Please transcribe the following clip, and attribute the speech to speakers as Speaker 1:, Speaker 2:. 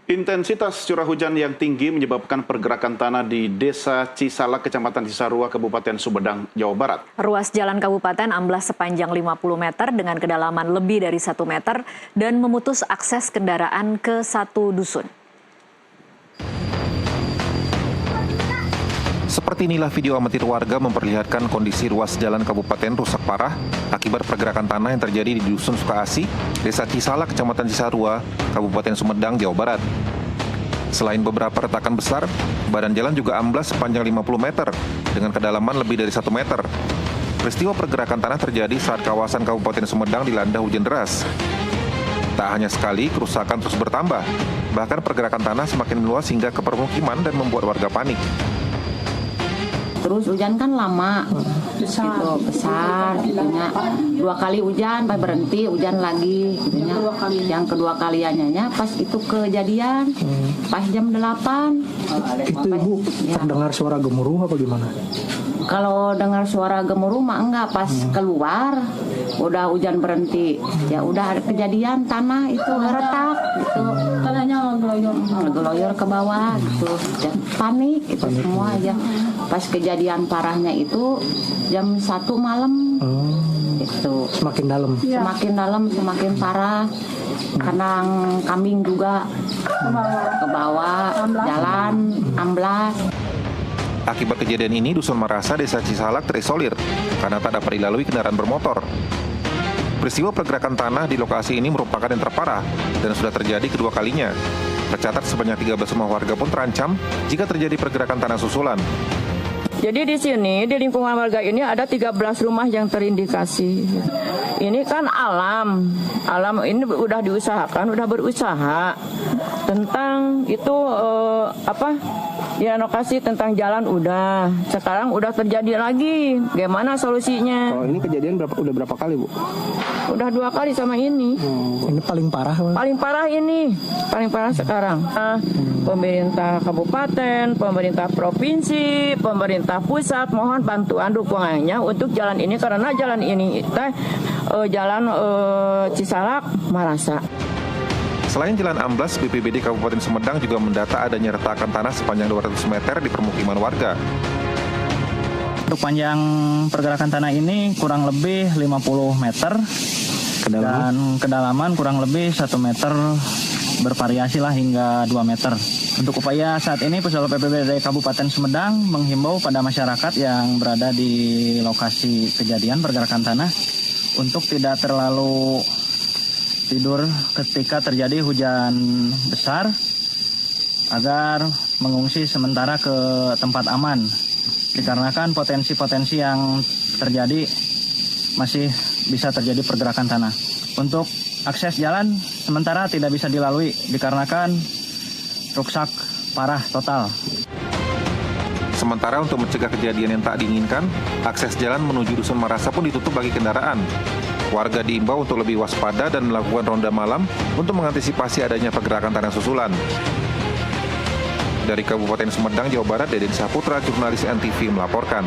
Speaker 1: Intensitas curah hujan yang tinggi menyebabkan pergerakan tanah di Desa Cisalak, Kecamatan Cisarua, Kabupaten Sumedang, Jawa Barat.
Speaker 2: Ruas jalan kabupaten amblas sepanjang 50 meter dengan kedalaman lebih dari 1 meter dan memutus akses kendaraan ke satu dusun.
Speaker 3: Seperti inilah video amatir warga memperlihatkan kondisi ruas jalan kabupaten rusak parah akibat pergerakan tanah yang terjadi di Dusun Sukaasi, Desa Cisalak, Kecamatan Cisarua, Kabupaten Sumedang, Jawa Barat. Selain beberapa retakan besar, badan jalan juga amblas sepanjang 50 meter dengan kedalaman lebih dari 1 meter. Peristiwa pergerakan tanah terjadi saat kawasan Kabupaten Sumedang dilanda hujan deras. Tak hanya sekali, kerusakan terus bertambah. Bahkan pergerakan tanah semakin meluas hingga ke permukiman dan membuat warga panik.
Speaker 4: Terus hujan kan lama, besar gitunya. 2 kali hujan, pas berhenti hujan lagi gitunya. Yang kedua kaliannya pas itu kejadian, pas jam 8.
Speaker 5: Itu Ibu terdengar suara gemuruh apa gimana?
Speaker 4: Kalau dengar suara gemuruh mah enggak, pas keluar udah hujan berhenti. Ya udah ada kejadian tanah itu retak gitu. Tanahnya ngeloyor ke bawah gitu. Dan panik itu semua aja. Pas kejadian parahnya itu jam 1 malam. Itu
Speaker 5: Semakin dalam.
Speaker 4: semakin dalam semakin parah. Kandang kambing juga ke bawah, jalan amblas.
Speaker 3: Akibat kejadian ini, Dusun Marasa, Desa Cisalak terisolir karena tak dapat dilalui kendaraan bermotor. Peristiwa pergerakan tanah di lokasi ini merupakan yang terparah dan sudah terjadi kedua kalinya. Tercatat sebanyak 13 rumah warga pun terancam jika terjadi pergerakan tanah susulan.
Speaker 6: Jadi di sini, di lingkungan warga ini ada 13 rumah yang terindikasi. Ini kan alam ini udah diusahakan, udah berusaha tentang itu lokasi tentang jalan udah. Sekarang udah terjadi lagi. Gimana solusinya?
Speaker 5: Kalau ini kejadian udah berapa kali, Bu?
Speaker 6: Udah 2 kali sama ini.
Speaker 5: Ini paling parah, Bu?
Speaker 6: Paling parah ini, paling parah sekarang. Pemerintah kabupaten, pemerintah provinsi, pemerintah pusat mohon bantuan dukungannya untuk jalan ini karena jalan ini jalan Cisalak Marasa.
Speaker 3: Selain jalan amblas, BPBD Kabupaten Sumedang juga mendata adanya retakan tanah sepanjang 200 meter di permukiman warga.
Speaker 7: Untuk panjang pergerakan tanah ini kurang lebih 50 meter dan kedalaman kurang lebih 1 meter, bervariasi lah hingga 2 meter. Untuk upaya saat ini, Pusat BPBD Kabupaten Sumedang menghimbau pada masyarakat yang berada di lokasi kejadian pergerakan tanah untuk tidak terlalu tidur ketika terjadi hujan besar agar mengungsi sementara ke tempat aman dikarenakan potensi-potensi yang terjadi masih bisa terjadi pergerakan tanah. Untuk akses jalan sementara tidak bisa dilalui dikarenakan rusak parah total.
Speaker 3: Sementara untuk mencegah kejadian yang tak diinginkan, akses jalan menuju Dusun Marasa pun ditutup bagi kendaraan. Warga diimbau untuk lebih waspada dan melakukan ronda malam untuk mengantisipasi adanya pergerakan tanah susulan. Dari Kabupaten Sumedang, Jawa Barat, Deden Saputra, jurnalis NTV melaporkan.